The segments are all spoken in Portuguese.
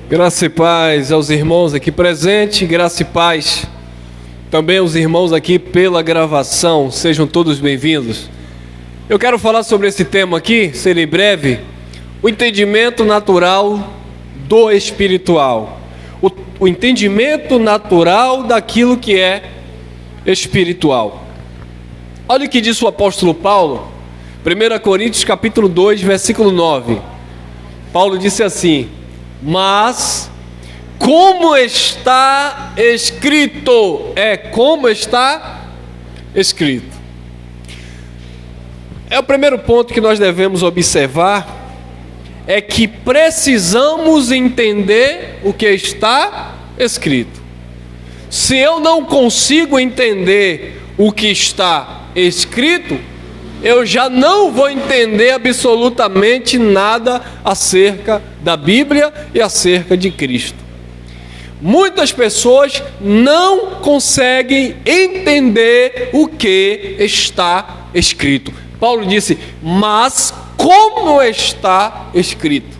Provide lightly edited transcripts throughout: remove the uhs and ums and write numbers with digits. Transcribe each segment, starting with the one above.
Graça e paz aos irmãos aqui presentes, graça e paz também aos irmãos aqui pela gravação, sejam todos bem-vindos. Eu quero falar sobre esse tema aqui, serei breve, o entendimento natural do espiritual. O entendimento natural daquilo que é espiritual. Olha o que diz o apóstolo Paulo, 1 Coríntios capítulo 2, versículo 9. Paulo disse assim: mas como está escrito, como está escrito. O primeiro ponto que nós devemos observar é que precisamos entender o que está escrito. Se eu não consigo entender o que está escrito, eu já não vou entender absolutamente nada acerca da Bíblia e acerca de Cristo. Muitas pessoas não conseguem entender o que está escrito. Paulo disse, mas como está escrito?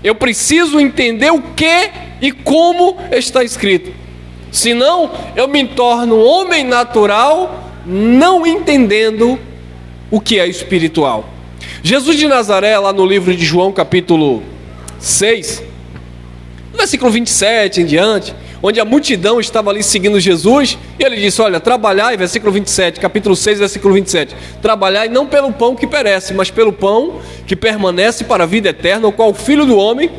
Eu preciso entender o que e como está escrito. Senão eu me torno um homem natural, não entendendo o que é espiritual. Jesus de Nazaré, lá no livro de João capítulo 6, no versículo 27 em diante, onde a multidão estava ali seguindo Jesus, e ele disse, olha, trabalhai, versículo 27, capítulo 6, versículo 27, trabalhai não pelo pão que perece, mas pelo pão que permanece para a vida eterna, o qual o Filho do Homem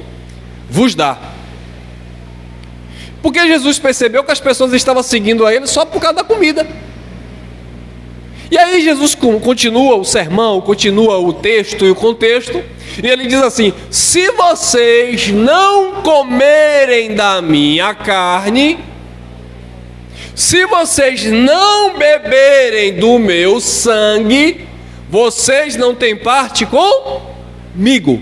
vos dá. Porque Jesus percebeu que as pessoas estavam seguindo a ele só por causa da comida. E aí Jesus continua o sermão, continua o texto e o contexto, e ele diz assim, se vocês não comerem da minha carne, se vocês não beberem do meu sangue, vocês não têm parte comigo.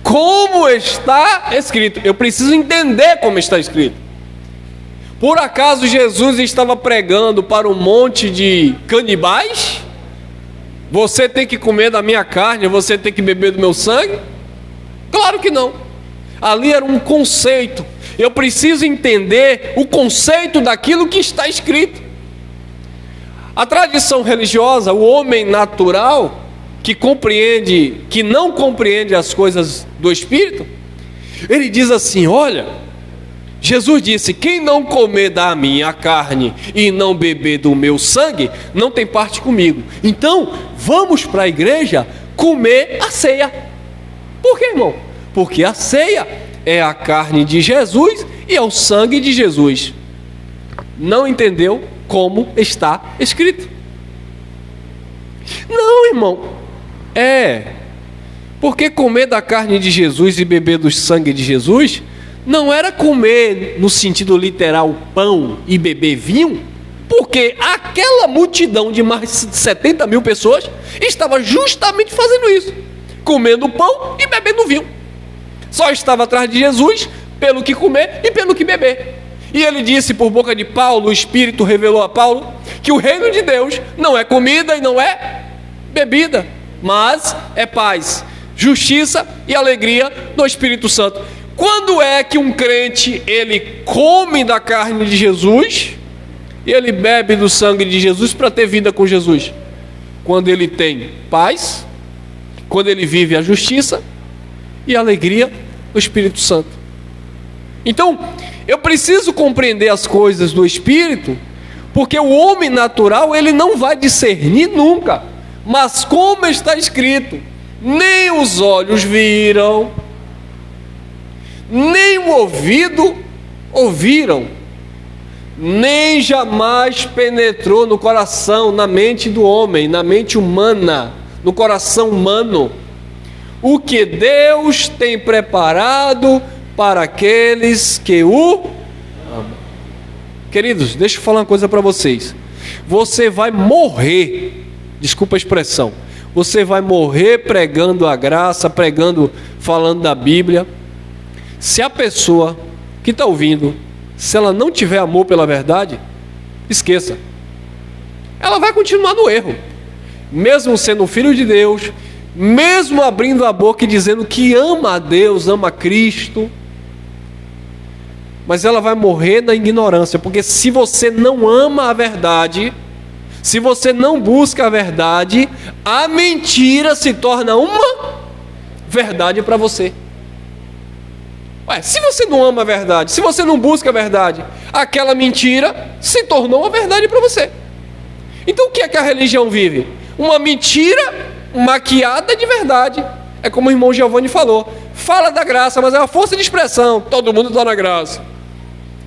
Como está escrito? Eu preciso entender como está escrito. Por acaso Jesus estava pregando para um monte de canibais? Você tem que comer da minha carne, você tem que beber do meu sangue? Claro que não. Ali era um conceito. Eu preciso entender o conceito daquilo que está escrito. A tradição religiosa, o homem natural, que não compreende as coisas do Espírito, ele diz assim, olha, Jesus disse, quem não comer da minha carne e não beber do meu sangue, não tem parte comigo. Então, vamos para a igreja comer a ceia. Por quê, irmão? Porque a ceia é a carne de Jesus e é o sangue de Jesus. Não entendeu como está escrito. Não, irmão. Porque comer da carne de Jesus e beber do sangue de Jesus não era comer no sentido literal pão e beber vinho, porque aquela multidão de mais de 70 mil pessoas estava justamente fazendo isso, comendo pão e bebendo vinho. Só estava atrás de Jesus pelo que comer e pelo que beber. E ele disse por boca de Paulo, o Espírito revelou a Paulo, que o reino de Deus não é comida e não é bebida, mas é paz, justiça e alegria no Espírito Santo. Quando é que um crente, ele come da carne de Jesus e ele bebe do sangue de Jesus para ter vida com Jesus? Quando ele tem paz, quando ele vive a justiça e a alegria do Espírito Santo. Então, eu preciso compreender as coisas do Espírito, porque o homem natural, ele não vai discernir nunca. Mas como está escrito, nem os olhos viram, nem o ouvido ouviram, nem jamais penetrou no coração, na mente do homem, na mente humana, no coração humano, o que Deus tem preparado para aqueles que o amam. Queridos, deixa eu falar uma coisa para vocês. Você vai morrer, desculpa a expressão, você vai morrer pregando a graça, falando da Bíblia. Se a pessoa que está ouvindo, se ela não tiver amor pela verdade, esqueça. Ela vai continuar no erro. Mesmo sendo um filho de Deus, mesmo abrindo a boca e dizendo que ama a Deus, ama a Cristo, mas ela vai morrer na ignorância, porque se você não ama a verdade, se você não busca a verdade, a mentira se torna uma verdade para você. Ué, se você não ama a verdade, se você não busca a verdade, aquela mentira se tornou uma verdade para você. Então o que é que a religião vive? Uma mentira maquiada de verdade. É como o irmão Giovanni falou, fala da graça, mas é uma força de expressão, todo mundo está na graça,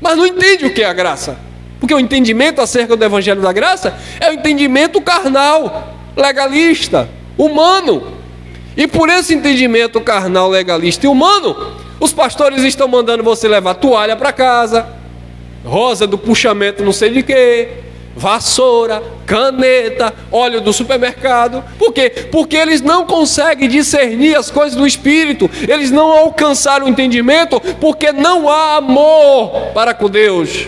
mas não entende o que é a graça, porque o entendimento acerca do evangelho da graça é o entendimento carnal, legalista, humano, e por esse entendimento carnal, legalista e humano, os pastores estão mandando você levar toalha para casa, rosa do puxamento não sei de quê, vassoura, caneta, óleo do supermercado. Por quê? Porque eles não conseguem discernir as coisas do Espírito, eles não alcançaram o entendimento, porque não há amor para com Deus.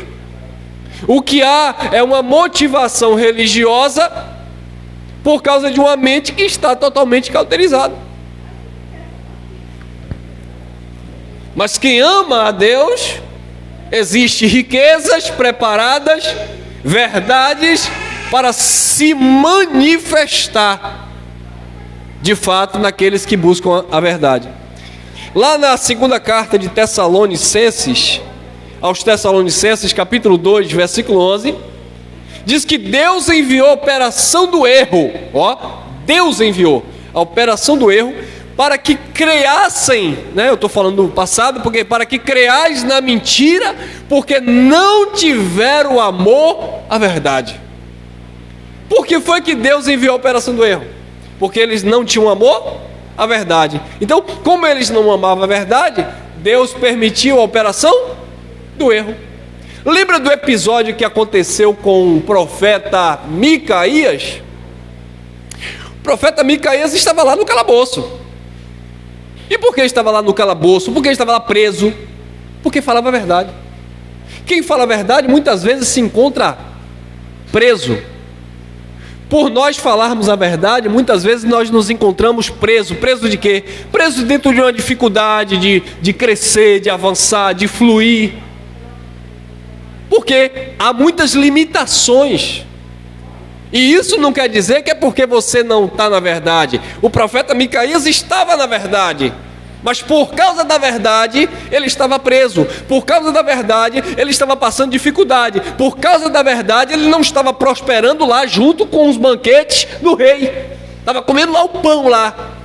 O que há é uma motivação religiosa por causa de uma mente que está totalmente cauterizada. Mas quem ama a Deus, existem riquezas preparadas, verdades para se manifestar de fato naqueles que buscam a verdade. Lá na segunda carta de Tessalonicenses, aos Tessalonicenses, capítulo 2, versículo 11, diz que Deus enviou a operação do erro, Deus enviou a operação do erro para que creassem, eu estou falando do passado, porque para que creais na mentira, porque não tiveram amor à verdade. Por que foi que Deus enviou a operação do erro? Porque eles não tinham amor à verdade. Então, como eles não amavam a verdade, Deus permitiu a operação do erro. Lembra do episódio que aconteceu com o profeta Micaías? O profeta Micaías estava lá no calabouço. E por que estava lá no calabouço? Por que estava lá preso? Porque falava a verdade. Quem fala a verdade muitas vezes se encontra preso. Por nós falarmos a verdade, muitas vezes nós nos encontramos presos. Preso de quê? Preso dentro de uma dificuldade de crescer, de avançar, de fluir. Porque há muitas limitações. E isso não quer dizer que é porque você não está na verdade. O profeta Micaías estava na verdade, mas por causa da verdade ele estava preso. Por causa da verdade ele estava passando dificuldade. Por causa da verdade ele não estava prosperando lá junto com os banquetes do rei. Estava comendo lá o pão lá.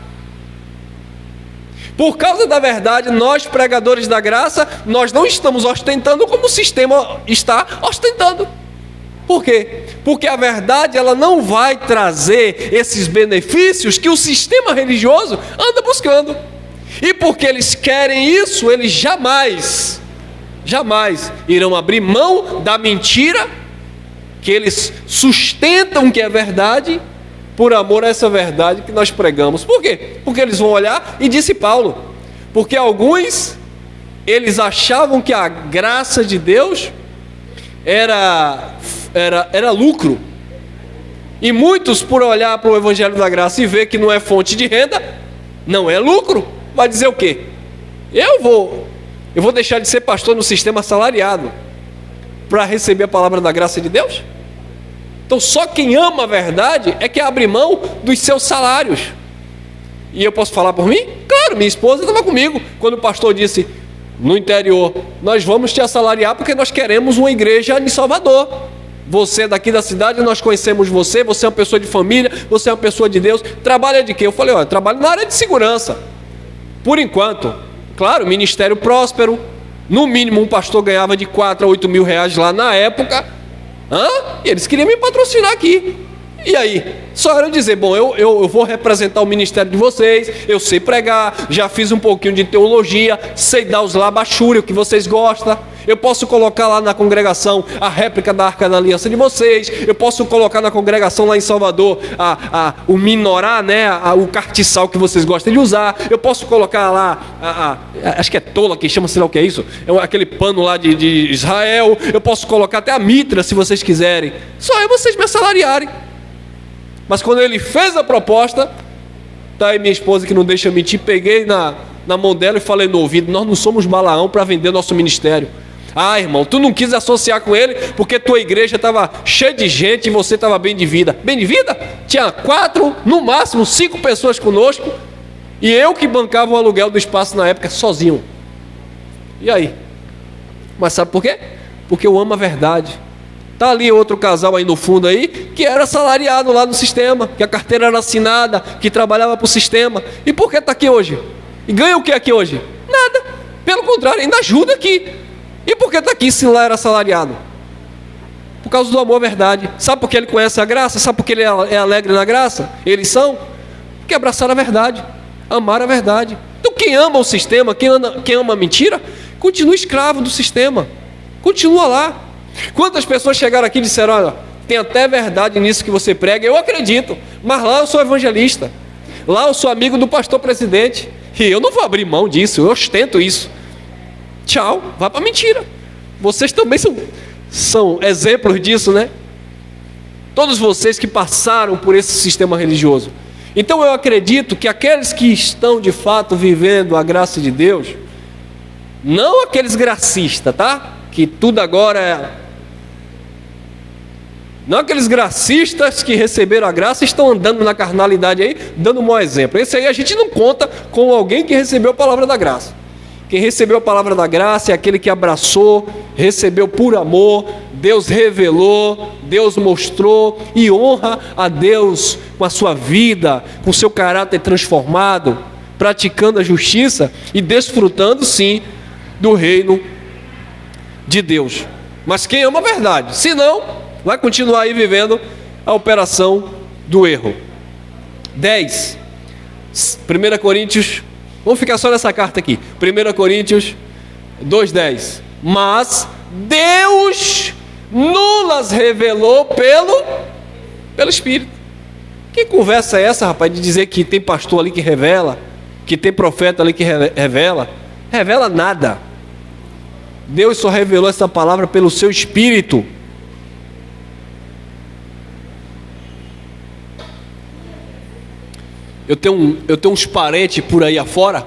Por causa da verdade, nós pregadores da graça, nós não estamos ostentando como o sistema está ostentando. Por quê? Porque a verdade ela não vai trazer esses benefícios que o sistema religioso anda buscando. E porque eles querem isso, eles jamais irão abrir mão da mentira que eles sustentam que é verdade, por amor a essa verdade que nós pregamos. Por quê? Porque eles vão olhar, e disse Paulo, porque alguns, eles achavam que a graça de Deus era lucro, e muitos, por olhar para o evangelho da graça e ver que não é fonte de renda, não é lucro, vai dizer o quê? Eu vou deixar de ser pastor no sistema assalariado para receber a palavra da graça de Deus? Então só quem ama a verdade é que abre mão dos seus salários. E eu posso falar por mim? Claro, minha esposa estava comigo quando o pastor disse no interior: nós vamos te assalariar porque nós queremos uma igreja em Salvador. Você é daqui da cidade, nós conhecemos você, você é uma pessoa de família, você é uma pessoa de Deus. Trabalha de quê? Eu falei: olha, trabalho na área de segurança. Por enquanto, claro, ministério próspero. No mínimo um pastor ganhava de 4 a 8 mil reais lá na época. E eles queriam me patrocinar aqui. E aí? Só era dizer: bom, eu vou representar o ministério de vocês, eu sei pregar, já fiz um pouquinho de teologia, sei dar os labachúrios que vocês gostam, eu posso colocar lá na congregação a réplica da Arca da Aliança de vocês, eu posso colocar na congregação lá em Salvador o minorá, o cartiçal que vocês gostam de usar, eu posso colocar lá, acho que é tola que chama, sei lá o que é isso, aquele pano lá de Israel, eu posso colocar até a mitra se vocês quiserem, só é vocês me assalariarem. Mas quando ele fez a proposta, Tá aí minha esposa que não deixa mentir, peguei na mão dela e falei no ouvido: nós não somos Balaão para vender nosso ministério. Ah, irmão, tu não quis associar com ele porque tua igreja estava cheia de gente e você estava bem de vida. Bem de vida? Tinha 4, no máximo 5 pessoas conosco, e eu que bancava o aluguel do espaço na época sozinho. E aí? Mas sabe por quê? Porque eu amo a verdade. Tá ali outro casal aí no fundo aí, que era assalariado lá no sistema, que a carteira era assinada, que trabalhava para o sistema. E por que está aqui hoje? E ganha o que aqui hoje? Nada. Pelo contrário, ainda ajuda aqui. E por que está aqui se lá era assalariado? Por causa do amor à verdade. Sabe por que ele conhece a graça? Sabe por que ele é alegre na graça? Eles são? Porque abraçaram a verdade, amaram a verdade. Então quem ama o sistema, quem ama a mentira, continua escravo do sistema. Continua lá. Quantas pessoas chegaram aqui e disseram: olha, tem até verdade nisso que você prega, eu acredito, mas lá eu sou evangelista, lá eu sou amigo do pastor presidente, e eu não vou abrir mão disso, eu ostento isso. Tchau, vá para a mentira. Vocês também são exemplos disso, né? Todos vocês que passaram por esse sistema religioso. Então eu acredito que aqueles que estão de fato vivendo a graça de Deus, não aqueles gracistas, tá? Que tudo agora é... Não aqueles gracistas que receberam a graça e estão andando na carnalidade aí, dando um mau exemplo. Esse aí a gente não conta com alguém que recebeu a palavra da graça. Quem recebeu a palavra da graça é aquele que abraçou, recebeu por amor, Deus revelou, Deus mostrou e honra a Deus com a sua vida, com o seu caráter transformado, praticando a justiça e desfrutando sim do reino de Deus. Mas quem ama a verdade, se não, vai continuar aí vivendo a operação do erro. 10. 1 Coríntios, vamos ficar só nessa carta aqui. 1 Coríntios 2:10. Mas Deus nulas revelou pelo Espírito. Que conversa é essa, rapaz, de dizer que tem pastor ali que revela, que tem profeta ali que revela? Revela nada. Deus só revelou essa palavra pelo seu Espírito. Eu tenho uns parentes por aí afora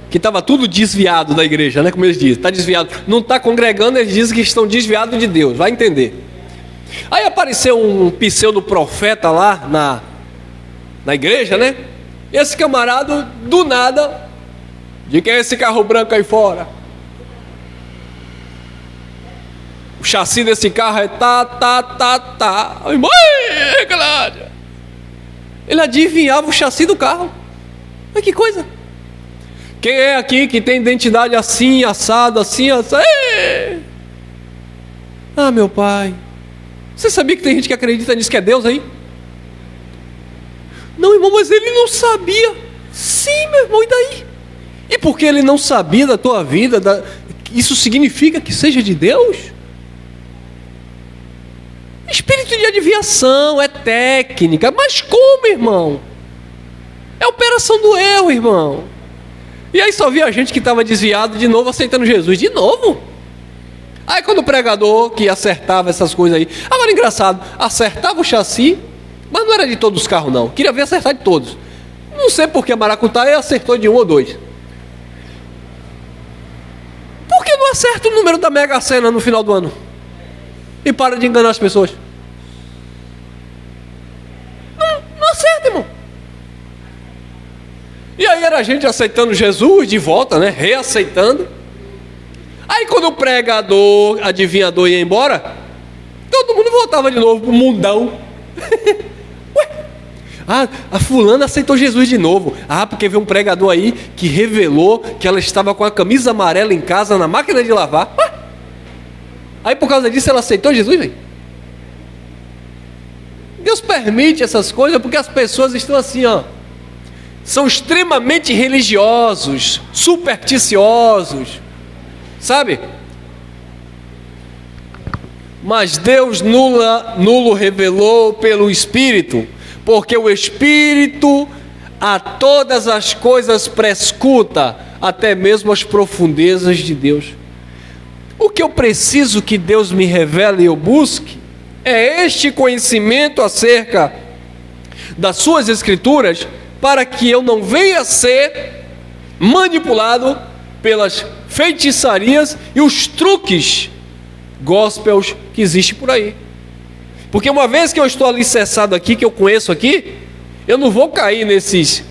que estava tudo desviado da igreja, né? Como eles dizem, está desviado, não está congregando, eles dizem que estão desviados de Deus, vai entender. Aí apareceu um pseudo profeta lá na igreja, né? E esse camarada, do nada, de quem é esse carro branco aí fora? O chassi desse carro é tá. Ai, Cláudia. Ele adivinhava o chassi do carro. Mas que coisa. Quem é aqui que tem identidade assim, assado, assim, assado? Ah, meu pai. Você sabia que tem gente que acredita nisso, que é Deus aí? Não, irmão, mas ele não sabia. Sim, meu irmão, e daí? E porque ele não sabia da tua vida, isso significa que seja de Deus? Espírito de adivinhação, é técnica, mas como, irmão? É operação do erro, irmão. E aí só via gente que estava desviado de novo aceitando Jesus, de novo. Aí quando o pregador que acertava essas coisas aí, agora engraçado, acertava o chassi, mas não era de todos os carros não, queria ver acertar de todos. Não sei porque a maracutaia acertou de 1 ou 2. Por que não acerta o número da Mega Sena no final do ano? E para de enganar as pessoas. Não acerta, irmão. E aí era a gente aceitando Jesus de volta, né? Reaceitando. Aí quando o pregador, adivinhador ia embora, todo mundo voltava de novo pro mundão. Ué? A fulana aceitou Jesus de novo. Porque veio um pregador aí que revelou que ela estava com a camisa amarela em casa na máquina de lavar. Ué? Aí por causa disso ela aceitou Jesus, velho. Deus permite essas coisas porque as pessoas estão assim, ó. São extremamente religiosos, supersticiosos, sabe? Mas Deus nulo revelou pelo Espírito, porque o Espírito a todas as coisas prescruta, até mesmo as profundezas de Deus. O que eu preciso que Deus me revele e eu busque é este conhecimento acerca das suas escrituras, para que eu não venha a ser manipulado pelas feitiçarias e os truques gospels que existem por aí. Porque uma vez que eu estou alicerçado aqui, que eu conheço aqui, eu não vou cair nesses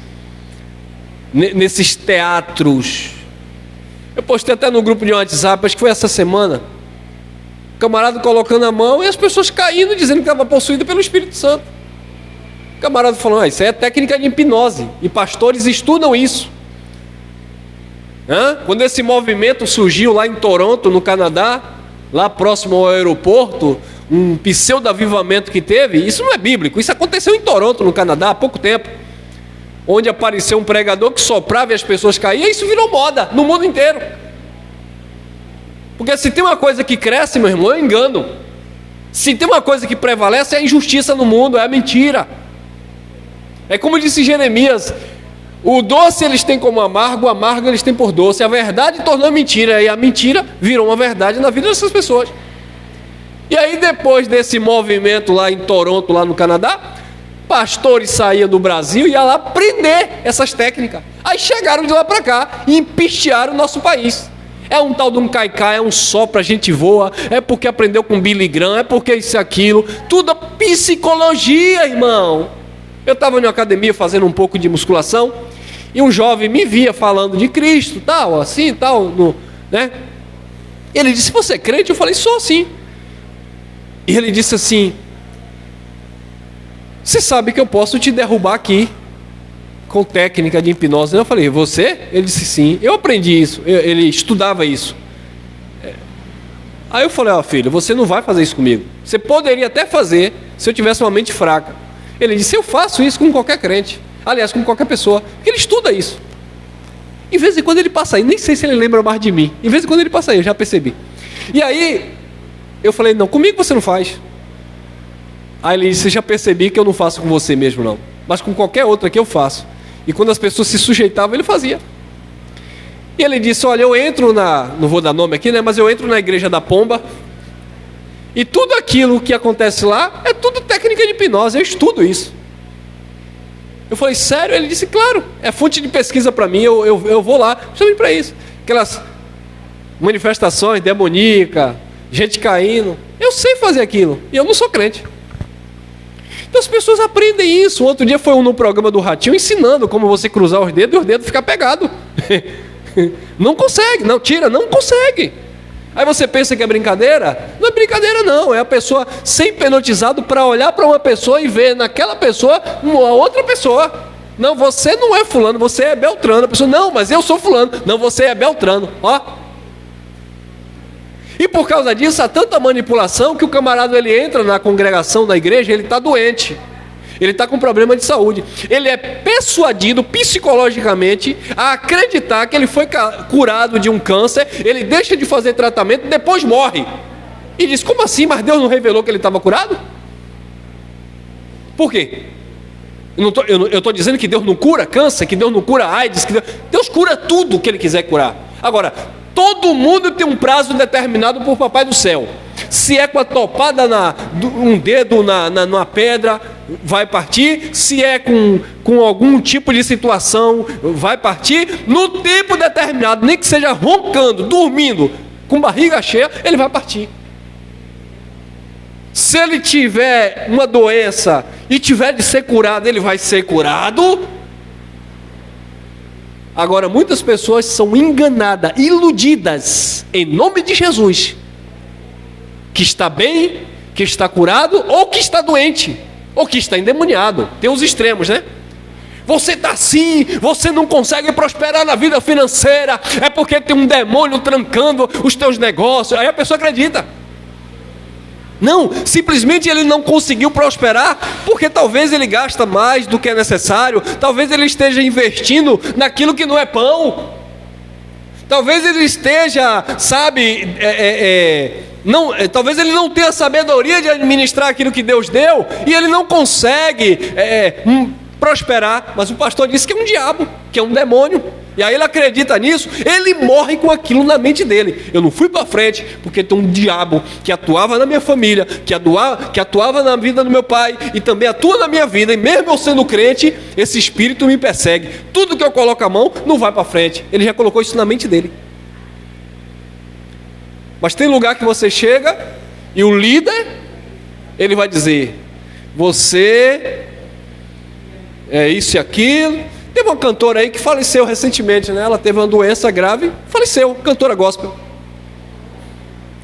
teatros. Eu postei até no grupo de WhatsApp, acho que foi essa semana, o camarada colocando a mão e as pessoas caindo, dizendo que estava possuído pelo Espírito Santo. O camarada falou, isso é técnica de hipnose, e pastores estudam isso. Quando esse movimento surgiu lá em Toronto, no Canadá, lá próximo ao aeroporto, um pseudo-avivamento que teve, isso não é bíblico, isso aconteceu em Toronto, no Canadá, há pouco tempo, onde apareceu um pregador que soprava e as pessoas caíam, e isso virou moda no mundo inteiro. Porque se tem uma coisa que cresce, meu irmão, é o engano. Se tem uma coisa que prevalece, é a injustiça no mundo, é a mentira. É como disse Jeremias, o doce eles têm como amargo, o amargo eles têm por doce. A verdade tornou mentira, e a mentira virou uma verdade na vida dessas pessoas. E aí depois desse movimento lá em Toronto, lá no Canadá, pastores saíam do Brasil e iam lá aprender essas técnicas. Aí chegaram de lá para cá e empistearam o nosso país. É um tal de um caicai, é um sopro, a gente voa, é porque aprendeu com Billy Graham, é porque isso e aquilo, tudo psicologia, irmão. Eu estava na academia fazendo um pouco de musculação, e um jovem me via falando de Cristo, tal, assim, tal, né? Ele disse, você é crente? Eu falei, sou sim. E ele disse assim, você sabe que eu posso te derrubar aqui, com técnica de hipnose. Eu falei, você? Ele disse sim, eu aprendi isso, ele estudava isso. Aí eu falei, filho, você não vai fazer isso comigo. Você poderia até fazer, se eu tivesse uma mente fraca. Ele disse, eu faço isso com qualquer crente, aliás, com qualquer pessoa, porque ele estuda isso. Em vez em quando ele passa aí, nem sei se ele lembra mais de mim, em vez em quando ele passa aí, eu já percebi. E aí, eu falei, não, comigo você não faz. Aí ele disse, já percebi que eu não faço com você mesmo não, mas com qualquer outro aqui eu faço. E quando as pessoas se sujeitavam, ele fazia. E ele disse, olha, eu entro não vou dar nome aqui, né, mas eu entro na igreja da Pomba, e tudo aquilo que acontece lá, é tudo técnica de hipnose, eu estudo isso. Eu falei, sério? Ele disse, claro, é fonte de pesquisa para mim, eu vou lá, justamente para isso. Aquelas manifestações demoníacas, gente caindo, eu sei fazer aquilo, e eu não sou crente. Então as pessoas aprendem isso. Outro dia foi no programa do Ratinho ensinando como você cruzar os dedos e os dedos ficar pegados. Não consegue, não consegue. Aí você pensa que é brincadeira? Não é brincadeira não, é a pessoa ser hipnotizado para olhar para uma pessoa e ver naquela pessoa uma outra pessoa. Não, você não é fulano, você é Beltrano. A pessoa, não, mas eu sou fulano. Não, você é Beltrano, ó. E por causa disso, há tanta manipulação que o camarada ele entra na congregação da igreja, ele está doente, ele está com problema de saúde, ele é persuadido psicologicamente a acreditar que ele foi curado de um câncer, ele deixa de fazer tratamento e depois morre. E diz, como assim? Mas Deus não revelou que ele estava curado? Por quê? Eu estou dizendo que Deus não cura câncer, que Deus não cura AIDS, que Deus cura tudo que Ele quiser curar. Agora, todo mundo tem um prazo determinado por Papai do Céu. Se é com a topada um dedo numa pedra, vai partir. Se é com algum tipo de situação, vai partir. No tempo determinado, nem que seja roncando, dormindo, com barriga cheia, ele vai partir. Se ele tiver uma doença e tiver de ser curado, ele vai ser curado. Agora, muitas pessoas são enganadas, iludidas, em nome de Jesus, que está bem, que está curado, ou que está doente, ou que está endemoniado. Tem os extremos, né? Você está assim, você não consegue prosperar na vida financeira, é porque tem um demônio trancando os teus negócios. Aí a pessoa acredita. Não, simplesmente ele não conseguiu prosperar porque talvez ele gasta mais do que é necessário, talvez ele esteja investindo naquilo que não é pão, talvez ele esteja, sabe, talvez ele não tenha sabedoria de administrar aquilo que Deus deu e ele não consegue prosperar. Mas o pastor disse que é um diabo, que é um demônio, E aí ele acredita nisso, ele morre com aquilo na mente dele. Eu não fui para frente porque tem um diabo que atuava na minha família, que atuava na vida do meu pai e também atua na minha vida. E mesmo eu sendo crente, esse espírito me persegue. Tudo que eu coloco a mão não vai para frente. Ele já colocou isso na mente dele. Mas tem lugar que você chega e o líder, ele vai dizer: você é isso e aquilo. Teve uma cantora aí que faleceu recentemente, né? Ela teve uma doença grave, faleceu, cantora gospel.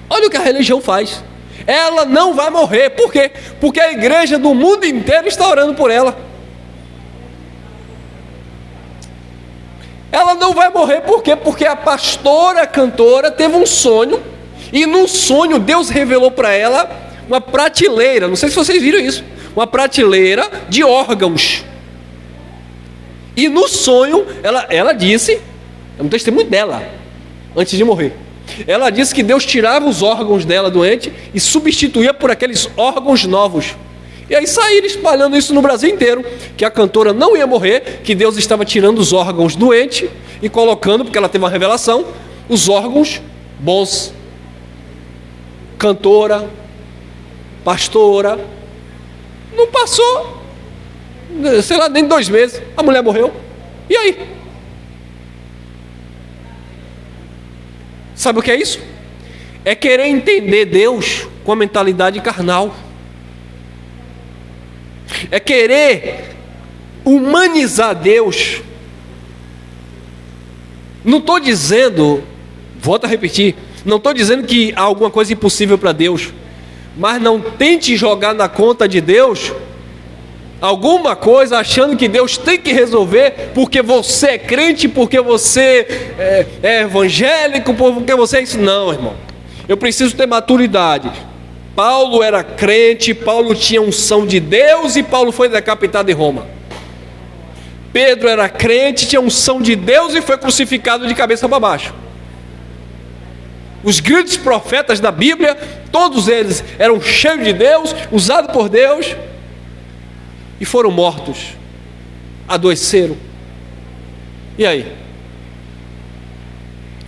Olha o que a religião faz. Ela não vai morrer. Por quê? Porque a igreja do mundo inteiro está orando por ela. Ela não vai morrer por quê? Porque a pastora, a cantora, teve um sonho. E no sonho Deus revelou para ela uma prateleira. Não sei se vocês viram isso. Uma prateleira de órgãos. E no sonho, ela disse, é um testemunho dela, antes de morrer. Ela disse que Deus tirava os órgãos dela doente e substituía por aqueles órgãos novos. E aí saíram espalhando isso no Brasil inteiro, que a cantora não ia morrer, que Deus estava tirando os órgãos doentes e colocando, porque ela teve uma revelação, os órgãos bons. Cantora, pastora, não passou, sei lá, nem 2 meses, a mulher morreu. E aí? Sabe o que é isso? É querer entender Deus com a mentalidade carnal. É querer humanizar Deus. Não estou dizendo, volto a repetir, não estou dizendo que há alguma coisa impossível para Deus, mas não tente jogar na conta de Deus alguma coisa achando que Deus tem que resolver porque você é crente, porque você é evangélico, porque você é isso. Não, irmão. Eu preciso ter maturidade. Paulo era crente, Paulo tinha unção de Deus e Paulo foi decapitado em Roma. Pedro era crente, tinha unção de Deus e foi crucificado de cabeça para baixo. Os grandes profetas da Bíblia, todos eles eram cheios de Deus, usados por Deus, e foram mortos, adoeceram. E aí?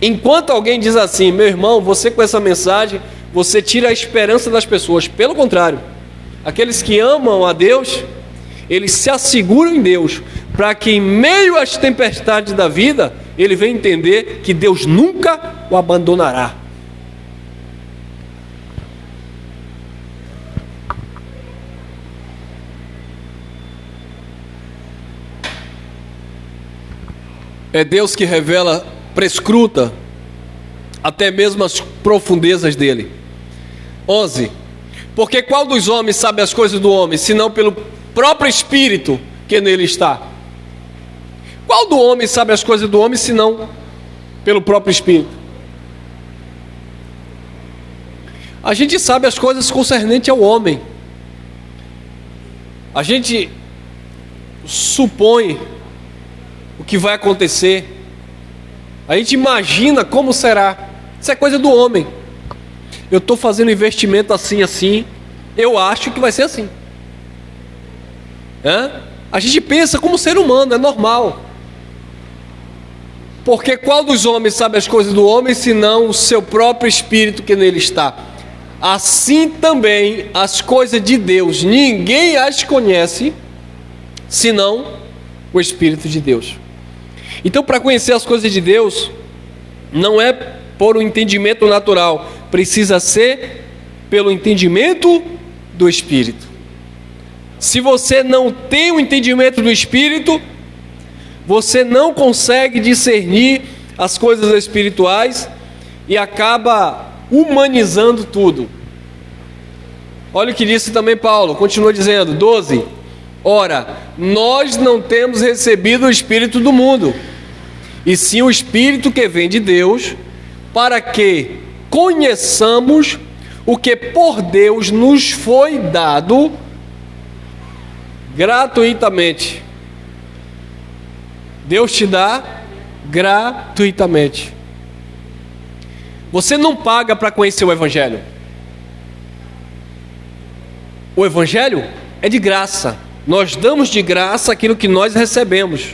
Enquanto alguém diz assim: meu irmão, você com essa mensagem, você tira a esperança das pessoas. Pelo contrário, aqueles que amam a Deus, eles se asseguram em Deus, para que em meio às tempestades da vida, ele venha entender que Deus nunca o abandonará. É Deus que revela, prescruta até mesmo as profundezas dele. 11. Porque qual dos homens sabe as coisas do homem, senão pelo próprio Espírito que nele está? Qual do homem sabe as coisas do homem, senão pelo próprio Espírito? A gente sabe as coisas concernentes ao homem. A gente supõe o que vai acontecer. A gente imagina como será. Isso é coisa do homem. Eu estou fazendo investimento assim, assim. Eu acho que vai ser assim. A gente pensa como ser humano, é normal. Porque qual dos homens sabe as coisas do homem, senão o seu próprio Espírito que nele está? Assim também as coisas de Deus, ninguém as conhece, senão o Espírito de Deus. Então, para conhecer as coisas de Deus, não é por um entendimento natural, precisa ser pelo entendimento do Espírito. Se você não tem o entendimento do Espírito, você não consegue discernir as coisas espirituais e acaba humanizando tudo. Olha o que disse também Paulo, continua dizendo, 12. Ora, nós não temos recebido o Espírito do mundo, e sim o Espírito que vem de Deus, para que conheçamos o que por Deus nos foi dado gratuitamente. Deus te dá gratuitamente. Você não paga para conhecer o Evangelho. O Evangelho é de graça. Nós damos de graça aquilo que nós recebemos.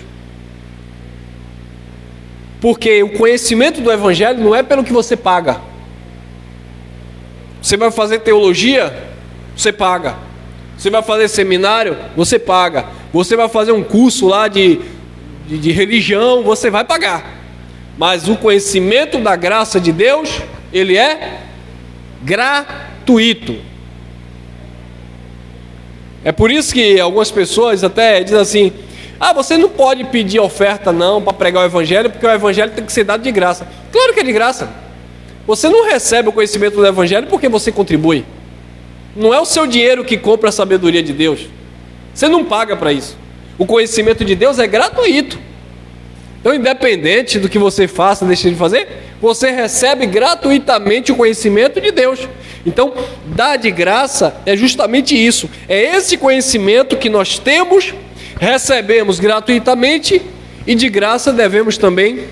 Porque o conhecimento do Evangelho não é pelo que você paga. Você vai fazer teologia? Você paga. Você vai fazer seminário? Você paga. Você vai fazer um curso lá de religião? Você vai pagar. Mas o conhecimento da graça de Deus, ele é gratuito. É por isso que algumas pessoas até dizem assim: você não pode pedir oferta não para pregar o Evangelho, porque o Evangelho tem que ser dado de graça. Claro que é de graça. Você não recebe o conhecimento do Evangelho porque você contribui. Não é o seu dinheiro que compra a sabedoria de Deus. Você não paga para isso. O conhecimento de Deus é gratuito. Então, independente do que você faça, deixe de fazer, você recebe gratuitamente o conhecimento de Deus. Então, dar de graça é justamente isso. É esse conhecimento que nós temos, recebemos gratuitamente e de graça devemos também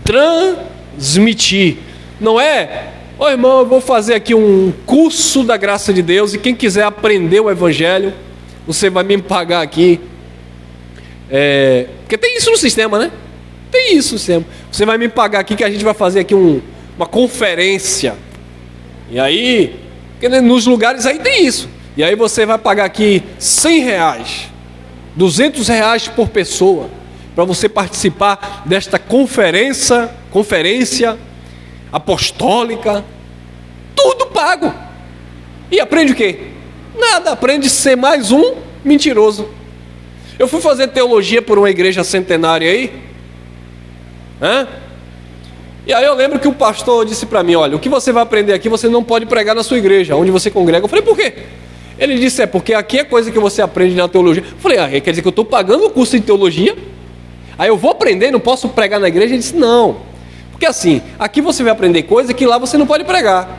transmitir. Não é, irmão, eu vou fazer aqui um curso da graça de Deus e quem quiser aprender o Evangelho, você vai me pagar aqui. Porque tem isso no sistema, né? Tem isso no sistema. Você vai me pagar aqui que a gente vai fazer aqui uma conferência. E aí, nos lugares aí tem isso. E aí você vai pagar aqui R$100, R$200 por pessoa, para você participar desta conferência apostólica. Tudo pago. E aprende o quê? Nada, aprende a ser mais um mentiroso. Eu fui fazer teologia por uma igreja centenária aí, e aí eu lembro que o pastor disse para mim: olha, o que você vai aprender aqui você não pode pregar na sua igreja, onde você congrega. Eu falei: por quê? Ele disse: porque aqui é coisa que você aprende na teologia. Eu falei: quer dizer que eu estou pagando o curso de teologia? Aí eu vou aprender e não posso pregar na igreja? Ele disse: não, porque assim, aqui você vai aprender coisa que lá você não pode pregar.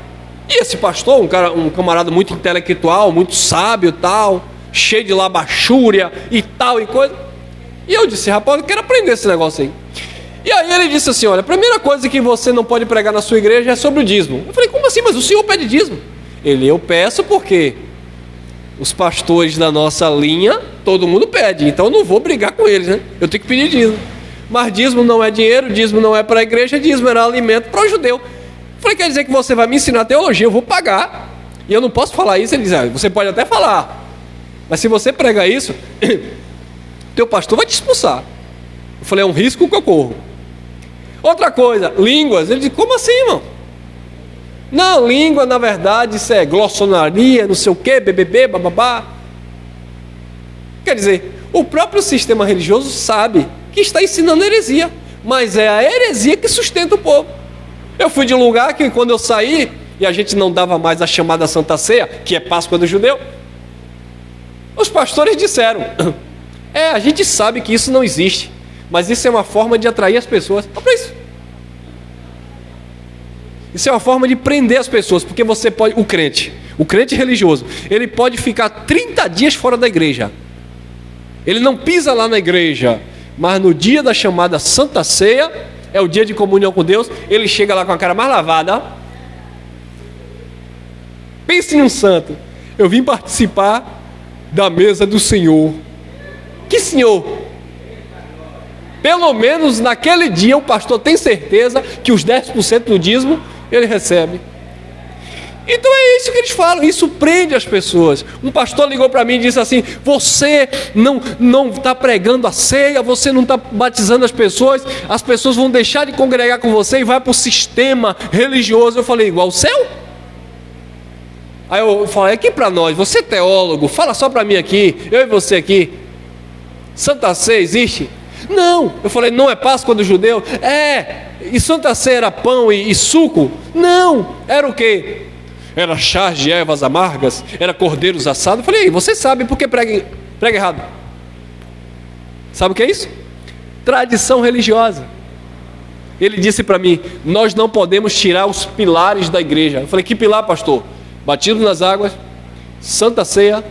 E esse pastor, um camarada muito intelectual, muito sábio tal, cheio de labachúria e tal e coisa. E eu disse: rapaz, eu quero aprender esse negócio aí. E aí ele disse assim: olha, a primeira coisa que você não pode pregar na sua igreja é sobre o dízimo. Eu falei: como assim? Mas o senhor pede dízimo? Eu peço porque os pastores da nossa linha, todo mundo pede, então eu não vou brigar com eles, né? Eu tenho que pedir dízimo. Mas dízimo não é dinheiro, dízimo não é para a igreja, dízimo era alimento para o judeu. Eu falei: quer dizer que você vai me ensinar teologia, eu vou pagar, e eu não posso falar isso? Ele disse: você pode até falar, mas se você pregar isso, teu pastor vai te expulsar. Eu falei: é um risco que eu corro. Outra coisa, línguas. Ele disse: como assim, irmão? Não, língua na verdade isso é glossonaria, não sei o que, BBB, bababá. Quer dizer, o próprio sistema religioso sabe que está ensinando heresia, mas é a heresia que sustenta o povo. Eu fui de um lugar que quando eu saí, e a gente não dava mais a chamada Santa Ceia, que é Páscoa do judeu, os pastores disseram: a gente sabe que isso não existe, mas isso é uma forma de atrair as pessoas. Olha para isso. Isso é uma forma de prender as pessoas, porque você pode, o crente religioso, ele pode ficar 30 dias fora da igreja. Ele não pisa lá na igreja, mas no dia da chamada Santa Ceia, é o dia de comunhão com Deus, ele chega lá com a cara mais lavada. Pense em um santo: eu vim participar da mesa do Senhor. Que Senhor? Pelo menos naquele dia o pastor tem certeza que os 10% do dízimo ele recebe. Então é isso que eles falam, isso prende as pessoas. Um pastor ligou para mim e disse assim: você não está pregando a ceia, você não está batizando as pessoas vão deixar de congregar com você e vai para o sistema religioso. Eu falei: igual o céu? Aí eu falei: aqui para nós, você é teólogo, fala só para mim aqui, eu e você aqui, Santa Ceia existe? Não. Eu falei: não é Páscoa do judeu? E Santa Ceia era pão e suco? Não. Era o quê? Era chás de ervas amargas, era cordeiros assados. Eu falei: você sabe por que prega errado? Sabe o que é isso? Tradição religiosa. Ele disse para mim: nós não podemos tirar os pilares da igreja. Eu falei: que pilar, pastor? Batismo nas águas, Santa Ceia,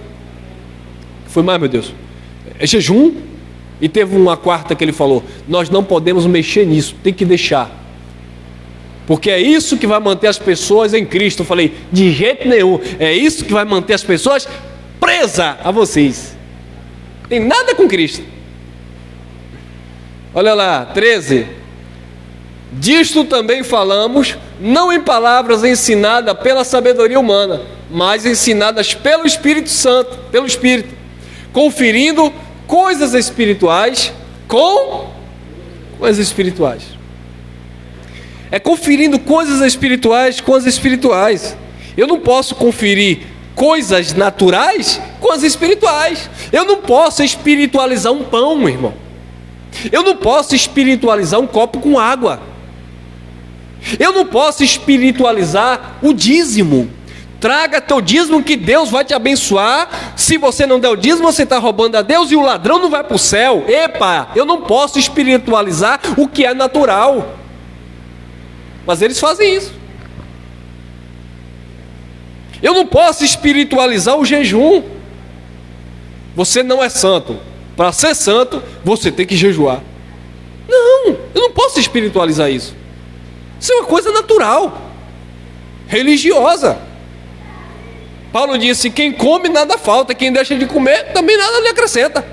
foi mais, meu Deus, é jejum. E teve uma quarta que ele falou: nós não podemos mexer nisso, tem que deixar, porque é isso que vai manter as pessoas em Cristo. Eu falei: de jeito nenhum, é isso que vai manter as pessoas presas a vocês. Tem nada com Cristo. Olha lá, 13. Disto também falamos, não em palavras ensinadas pela sabedoria humana, mas ensinadas pelo Espírito Santo, pelo Espírito, conferindo coisas espirituais com coisas espirituais. É conferindo coisas espirituais com as espirituais. Eu não posso conferir coisas naturais com as espirituais. Eu não posso espiritualizar um pão, irmão. Eu não posso espiritualizar um copo com água. Eu não posso espiritualizar o dízimo. Traga teu dízimo que Deus vai te abençoar. Se você não der o dízimo, você está roubando a Deus e o ladrão não vai para o céu. Epa, eu não posso espiritualizar o que é natural. Mas eles fazem isso. Eu não posso espiritualizar o jejum. Você não é santo. Para ser santo, você tem que jejuar. Não, eu não posso espiritualizar isso. Isso é uma coisa natural, religiosa. Paulo disse: quem come nada falta, quem deixa de comer também nada lhe acrescenta.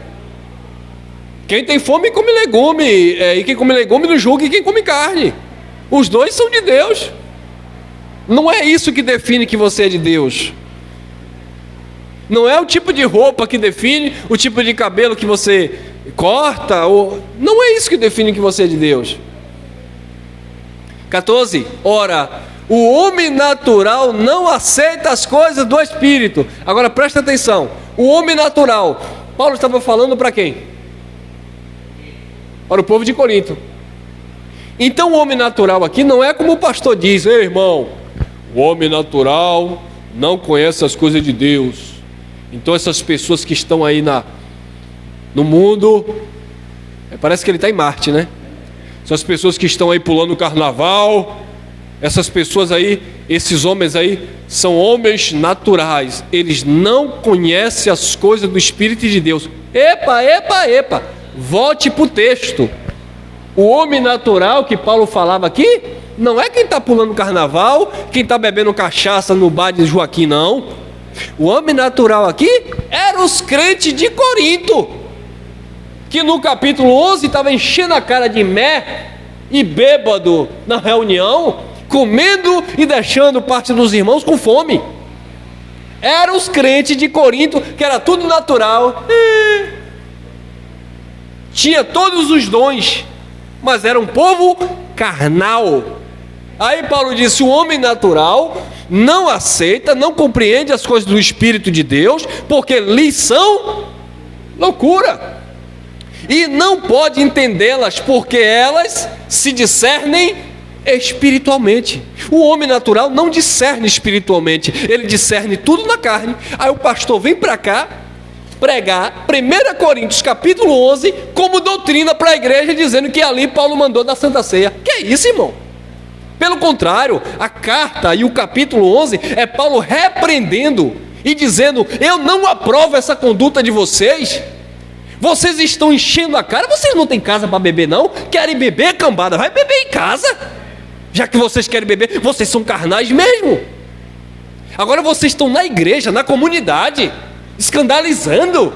Quem tem fome come legume, e quem come legume não julgue quem come carne. Os dois são de Deus. Não é isso que define que você é de Deus. Não é o tipo de roupa que define o tipo de cabelo que você corta. Não é isso que define que você é de Deus. 14. Ora, o homem natural não aceita as coisas do Espírito. Agora presta atenção. O homem natural, Paulo estava falando para quem? Para o povo de Corinto. Então o homem natural aqui não é como o pastor diz: ei, irmão, o homem natural não conhece as coisas de Deus. Então essas pessoas que estão aí no mundo, parece que ele está em Marte, né? Essas pessoas que estão aí pulando o carnaval, essas pessoas aí, esses homens aí, são homens naturais. Eles não conhecem as coisas do Espírito de Deus. Epa, volte para o texto. O homem natural que Paulo falava aqui, não é quem está pulando carnaval, quem está bebendo cachaça no bar de Joaquim, não. O homem natural aqui eram os crentes de Corinto, que no capítulo 11 estava enchendo a cara de mé e bêbado na reunião, comendo e deixando parte dos irmãos com fome. Eram os crentes de Corinto, que era tudo natural, tinha todos os dons, mas era um povo carnal. Aí Paulo disse: o homem natural não aceita, não compreende as coisas do Espírito de Deus, porque lhes são loucura, e não pode entendê-las, porque elas se discernem espiritualmente. O homem natural não discerne espiritualmente, ele discerne tudo na carne. Aí o pastor vem para cá pregar 1 Coríntios capítulo 11 como doutrina para a igreja, dizendo que ali Paulo mandou da Santa Ceia. Que é isso, irmão? Pelo contrário, a carta e o capítulo 11 é Paulo repreendendo e dizendo: eu não aprovo essa conduta de vocês. Vocês estão enchendo a cara. Vocês não têm casa para beber, não? Querem beber, cambada? Vai beber em casa. Já que vocês querem beber, vocês são carnais mesmo. Agora vocês estão na igreja, na comunidade, escandalizando,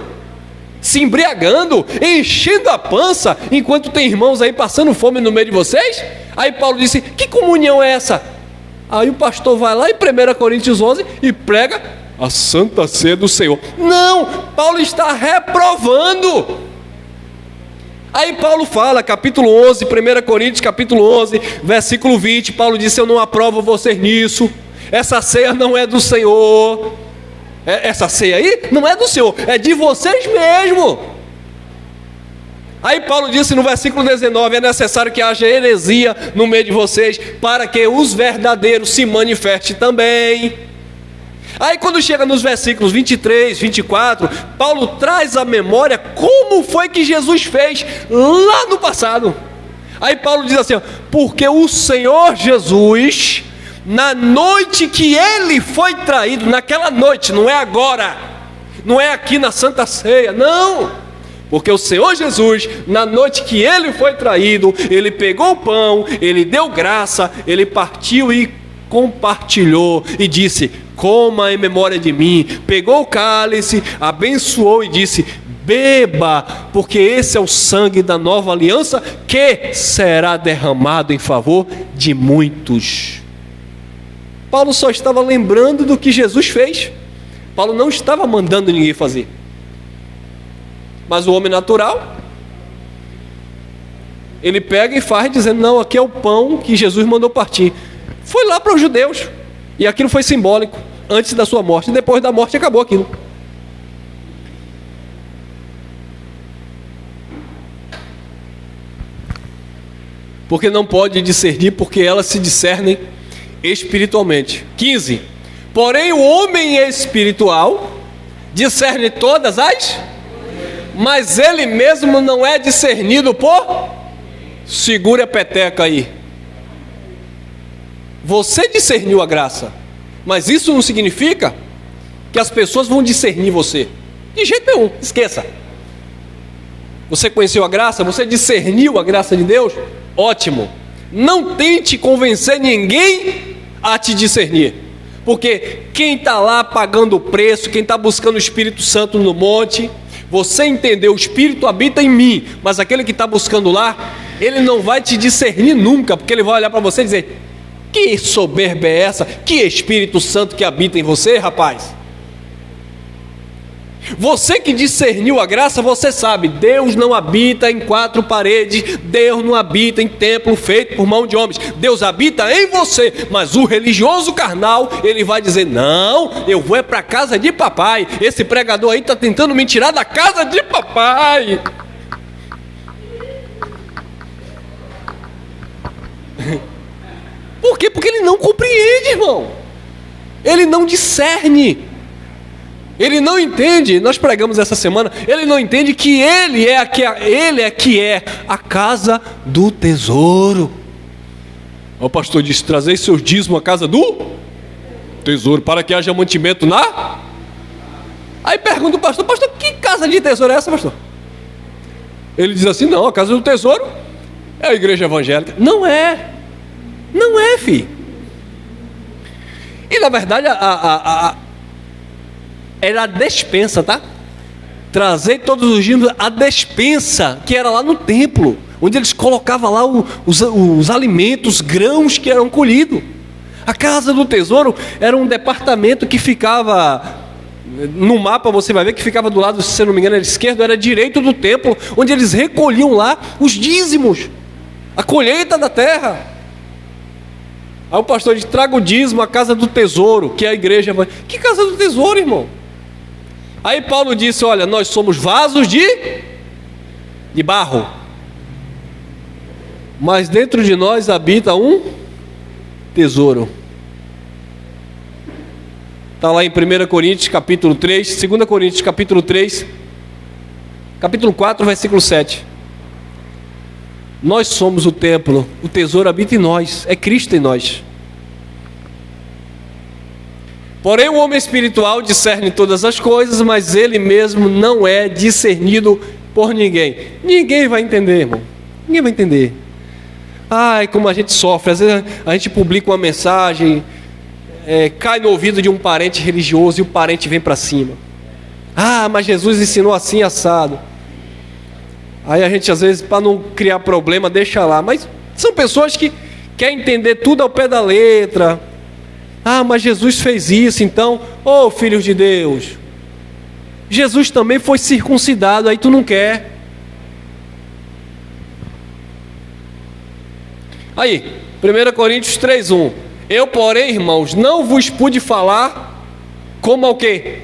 se embriagando, enchendo a pança, enquanto tem irmãos aí passando fome no meio de vocês. Aí Paulo disse: que comunhão é essa? Aí o pastor vai lá em 1 Coríntios 11 e prega a Santa Ceia do Senhor. Não, Paulo está reprovando. Aí Paulo fala, capítulo 11, 1 Coríntios capítulo 11, versículo 20, Paulo disse: eu não aprovo vocês nisso, essa ceia não é do Senhor. Essa ceia aí não é do Senhor, é de vocês mesmo. Aí Paulo disse no versículo 19: é necessário que haja heresia no meio de vocês, para que os verdadeiros se manifestem também. Aí quando chega nos versículos 23, 24, Paulo traz à memória como foi que Jesus fez lá no passado. Aí Paulo diz assim: porque o Senhor Jesus, na noite que ele foi traído, naquela noite, não é agora, não é aqui na Santa Ceia, não, porque o Senhor Jesus, na noite que ele foi traído, ele pegou o pão, ele deu graça, ele partiu e compartilhou e disse: coma em memória de mim. Pegou o cálice, abençoou e disse: beba, porque esse é o sangue da nova aliança que será derramado em favor de muitos. Paulo só estava lembrando do que Jesus fez. Paulo não estava mandando ninguém fazer. Mas o homem natural, ele pega e faz dizendo, não, aqui é o pão que Jesus mandou partir. Foi lá para os judeus, e aquilo foi simbólico, antes da sua morte, e depois da morte acabou aquilo. Porque não pode discernir, porque elas se discernem espiritualmente. 15. Porém o homem espiritual discerne todas as, mas ele mesmo não é discernido por... Segure a peteca aí. Você discerniu a graça, mas isso não significa que as pessoas vão discernir você. De jeito nenhum, esqueça. Você conheceu a graça, você discerniu a graça de Deus? Ótimo. Não tente convencer ninguém a te discernir, porque quem está lá pagando o preço, quem está buscando o Espírito Santo no monte, você entendeu, o Espírito habita em mim, mas aquele que está buscando lá, ele não vai te discernir nunca, porque ele vai olhar para você e dizer, que soberba é essa? Que Espírito Santo que habita em você, rapaz? Você que discerniu a graça, você sabe, Deus não habita em quatro paredes, Deus não habita em templo feito por mão de homens, Deus habita em você. Mas o religioso carnal, ele vai dizer, não, eu vou é para a casa de papai, esse pregador aí está tentando me tirar da casa de papai. Por quê? Porque ele não compreende, irmão, ele não discerne. Ele não entende, nós pregamos essa semana, ele não entende que ele é que é a casa do tesouro. O pastor disse, trazei seus dízimos à casa do tesouro, para que haja mantimento na... Aí pergunta o pastor, que casa de tesouro é essa, pastor? Ele diz assim, não, a casa do tesouro é a igreja evangélica. Não é, filho. E na verdade era a despensa, tá? Trazer todos os dias a despensa, que era lá no templo, onde eles colocavam lá os alimentos, os grãos que eram colhidos. A casa do tesouro era um departamento que ficava, no mapa você vai ver que ficava do lado, se não me engano, era esquerdo, era direito do templo, onde eles recolhiam lá os dízimos, a colheita da terra. Aí o pastor diz, traga o dízimo à casa do tesouro, que é a igreja. Que casa do tesouro, irmão? Aí Paulo disse, olha, nós somos vasos de barro, mas dentro de nós habita um tesouro. Está lá em 1 Coríntios capítulo 3, 2 Coríntios capítulo 3, capítulo 4, versículo 7. Nós somos o templo, o tesouro habita em nós, é Cristo em nós. Porém o homem espiritual discerne todas as coisas, mas ele mesmo não é discernido por ninguém. Ninguém vai entender, irmão. Ninguém vai entender. Ai, como a gente sofre. Às vezes a gente publica uma mensagem, cai no ouvido de um parente religioso e o parente vem para cima. Ah, mas Jesus ensinou assim, assado. Aí a gente às vezes, para não criar problema, deixa lá. Mas são pessoas que querem entender tudo ao pé da letra. Ah, mas Jesus fez isso, então, filhos de Deus, Jesus também foi circuncidado, aí tu não quer. Aí, 1 Coríntios 3:1. Eu, porém, irmãos, não vos pude falar como ao quê?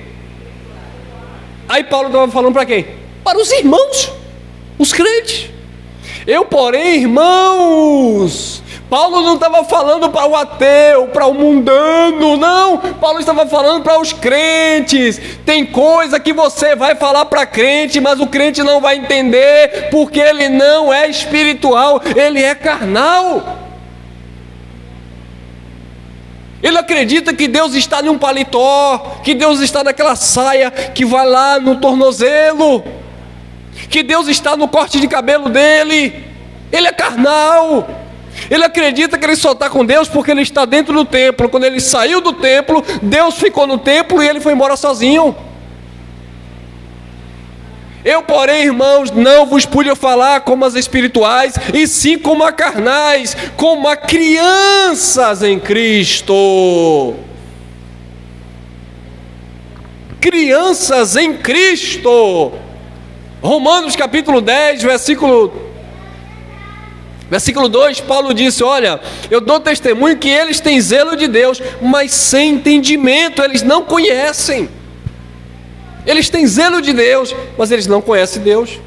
Aí Paulo estava falando para quem? Para os irmãos, os crentes. Eu, porém, irmãos... Paulo não estava falando para o ateu, para o mundano, não. Paulo estava falando para os crentes. Tem coisa que você vai falar para crente, mas o crente não vai entender, porque ele não é espiritual, ele é carnal. Ele acredita que Deus está em um paletó, que Deus está naquela saia que vai lá no tornozelo, que Deus está no corte de cabelo dele. Ele é carnal. Ele acredita que ele só está com Deus porque ele está dentro do templo. Quando ele saiu do templo, Deus ficou no templo e ele foi embora sozinho. Eu, porém, irmãos, não vos pude falar como as espirituais, e sim como a carnais, como a crianças em Cristo. Crianças em Cristo. Romanos capítulo 10, versículo 2, Paulo disse: olha, eu dou testemunho que eles têm zelo de Deus, mas sem entendimento, eles não conhecem. Eles têm zelo de Deus, mas eles não conhecem Deus.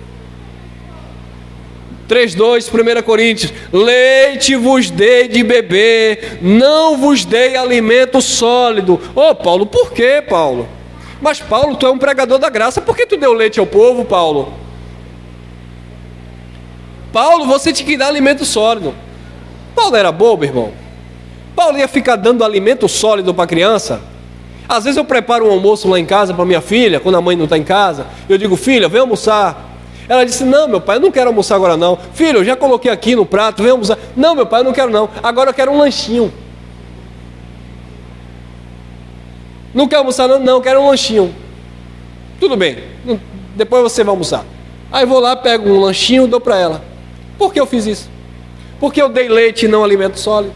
3:2, 1 Coríntios: leite vos dei de beber, não vos dei alimento sólido. Ô Paulo, por quê, Paulo? Mas Paulo, tu é um pregador da graça, por que tu deu leite ao povo, Paulo? Paulo, você tinha que dar alimento sólido. Paulo era bobo, irmão. Paulo ia ficar dando alimento sólido para a criança. Às vezes eu preparo um almoço lá em casa para minha filha, quando a mãe não está em casa. Eu digo: filha, vem almoçar. Ela disse: não, meu pai, eu não quero almoçar agora não. Filho, eu já coloquei aqui no prato, vem almoçar. Não, meu pai, eu não quero não. Agora eu quero um lanchinho. Não quer almoçar não? Não, eu quero um lanchinho. Tudo bem, depois você vai almoçar. Aí vou lá, pego um lanchinho e dou para ela. Por que eu fiz isso? Porque eu dei leite e não alimento sólido.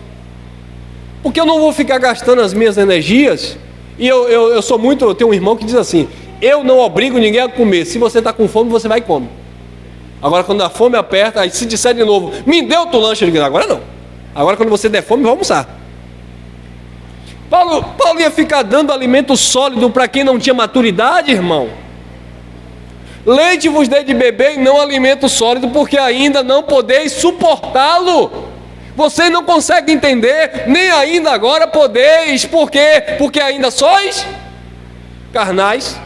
Porque eu não vou ficar gastando as minhas energias. E eu sou muito, eu tenho um irmão que diz assim: eu não obrigo ninguém a comer. Se você está com fome, você vai e come. Agora quando a fome aperta, aí se disser de novo: me dê outro lanche, eu digo: agora não. Agora quando você der fome, vai almoçar. Paulo ia ficar dando alimento sólido para quem não tinha maturidade, irmão. Leite vos dei de beber e não alimento sólido, porque ainda não podeis suportá-lo. Você não consegue entender, nem ainda agora podeis. Por quê? Porque ainda sois carnais.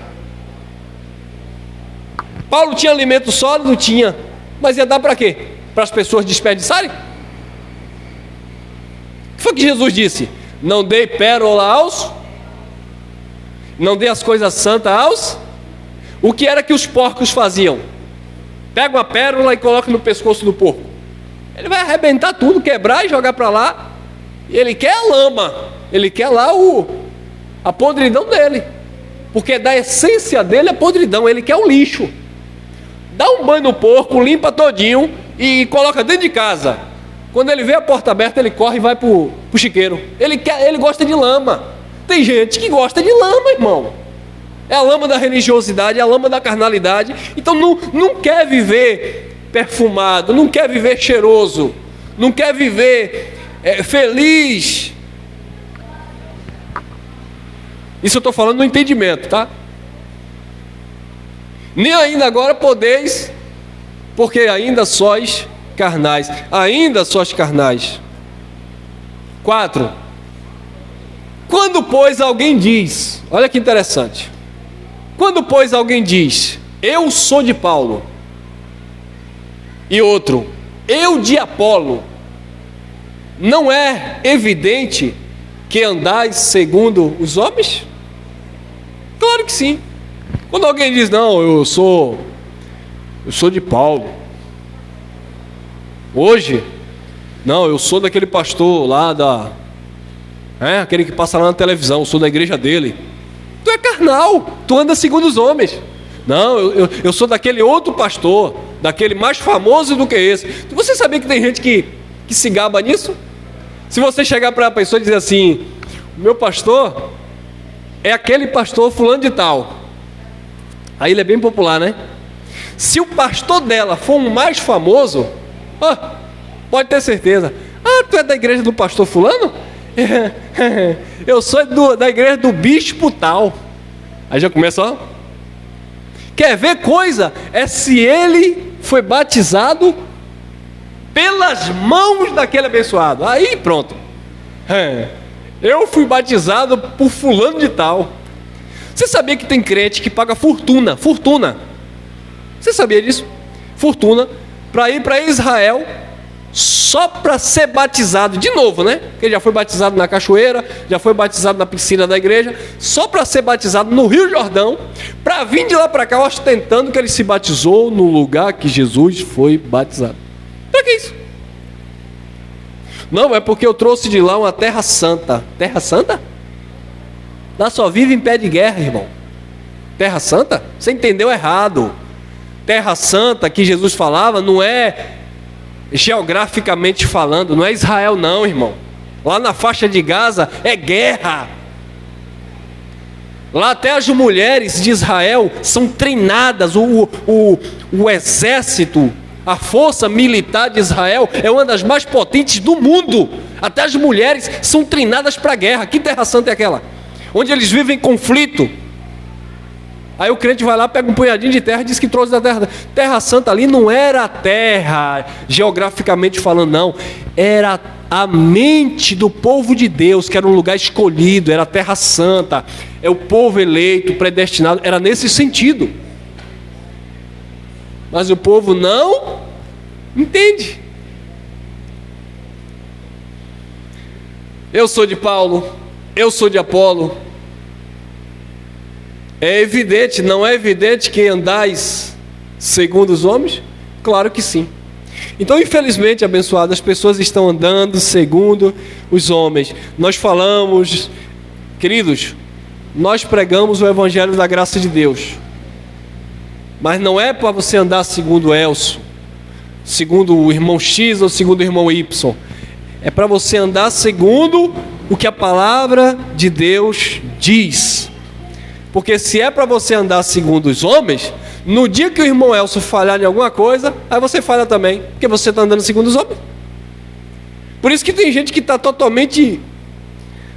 Paulo tinha alimento sólido? Tinha. Mas ia dar para quê? Para as pessoas desperdiçarem? O que foi que Jesus disse? Não dei pérola aos... Não dei as coisas santas aos... O que era que os porcos faziam? Pega uma pérola e coloca no pescoço do porco. Ele vai arrebentar tudo, quebrar e jogar para lá. E ele quer a lama. Ele quer lá a podridão dele. Porque da essência dele a podridão. Ele quer o lixo. Dá um banho no porco, limpa todinho e coloca dentro de casa. Quando ele vê a porta aberta, ele corre e vai pro chiqueiro. Ele gosta de lama. Tem gente que gosta de lama, irmão. É a lama da religiosidade, é a lama da carnalidade. Então não quer viver perfumado, não quer viver cheiroso, não quer viver feliz. Isso eu estou falando no entendimento, tá? Nem ainda agora podeis, porque ainda sois carnais. Ainda sois carnais. 4. Quando, pois, alguém diz, olha que interessante. Quando, pois, alguém diz: eu sou de Paulo, e outro: eu de Apolo, não é evidente que andais segundo os homens? Claro que sim. Quando alguém diz: não, eu sou de Paulo, hoje, não, eu sou daquele pastor lá aquele que passa lá na televisão, eu sou da igreja dele. Tu é carnal, tu anda segundo os homens. Não, eu sou daquele outro pastor, daquele mais famoso do que esse. Você sabia que tem gente que se gaba nisso? Se você chegar para a pessoa e dizer assim: o meu pastor é aquele pastor fulano de tal. Aí ele é bem popular, né? Se o pastor dela for um mais famoso, pode ter certeza. Tu é da igreja do pastor fulano? Eu sou da igreja do bispo tal. Aí já começa, quer ver coisa? É se ele foi batizado pelas mãos daquele abençoado. Aí pronto. Eu fui batizado por fulano de tal. Você sabia que tem crente que paga fortuna? Você sabia disso? Fortuna para ir para Israel, só para ser batizado de novo, né? Porque ele já foi batizado na cachoeira, já foi batizado na piscina da igreja, só para ser batizado no Rio Jordão, para vir de lá para cá ostentando que ele se batizou no lugar que Jesus foi batizado. Para que isso? Não, é porque eu trouxe de lá uma terra santa. Terra santa? Lá só vive em pé de guerra, irmão. Terra santa? Você entendeu errado. Terra Santa que Jesus falava não é geograficamente falando, não é Israel não, irmão. Lá na faixa de Gaza é guerra. Lá até as mulheres de Israel são treinadas, o exército, a força militar de Israel é uma das mais potentes do mundo. Até as mulheres são treinadas para a guerra. Que Terra Santa é aquela? Onde eles vivem conflito. Aí o crente vai lá, pega um punhadinho de terra e diz que trouxe da terra. Terra Santa ali não era a terra, geograficamente falando, não. Era a mente do povo de Deus, que era um lugar escolhido, era a Terra Santa. É o povo eleito, predestinado, era nesse sentido. Mas o povo não entende. Eu sou de Paulo, eu sou de Apolo. É evidente, não é evidente que andais segundo os homens? Claro que sim. Então, infelizmente, abençoado, as pessoas estão andando segundo os homens. Nós falamos, queridos, nós pregamos o evangelho da graça de Deus. Mas não é para você andar segundo o Elcio, segundo o irmão X ou segundo o irmão Y. É para você andar segundo o que a palavra de Deus diz. Porque se é para você andar segundo os homens, no dia que o irmão Elcio falhar em alguma coisa, aí você falha também, porque você está andando segundo os homens. Por isso que tem gente que está totalmente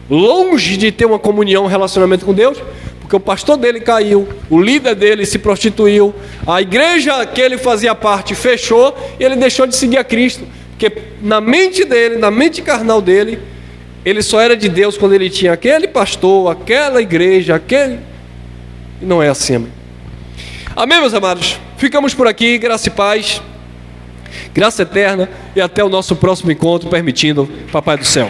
longe de ter uma comunhão, um relacionamento com Deus, porque o pastor dele caiu, o líder dele se prostituiu, a igreja que ele fazia parte fechou, e ele deixou de seguir a Cristo, porque na mente dele, na mente carnal dele, ele só era de Deus quando ele tinha aquele pastor, aquela igreja, aquele... E não é assim, amém. Amém, meus amados? Ficamos por aqui, graça e paz, graça eterna, e até o nosso próximo encontro, permitindo, Papai do Céu.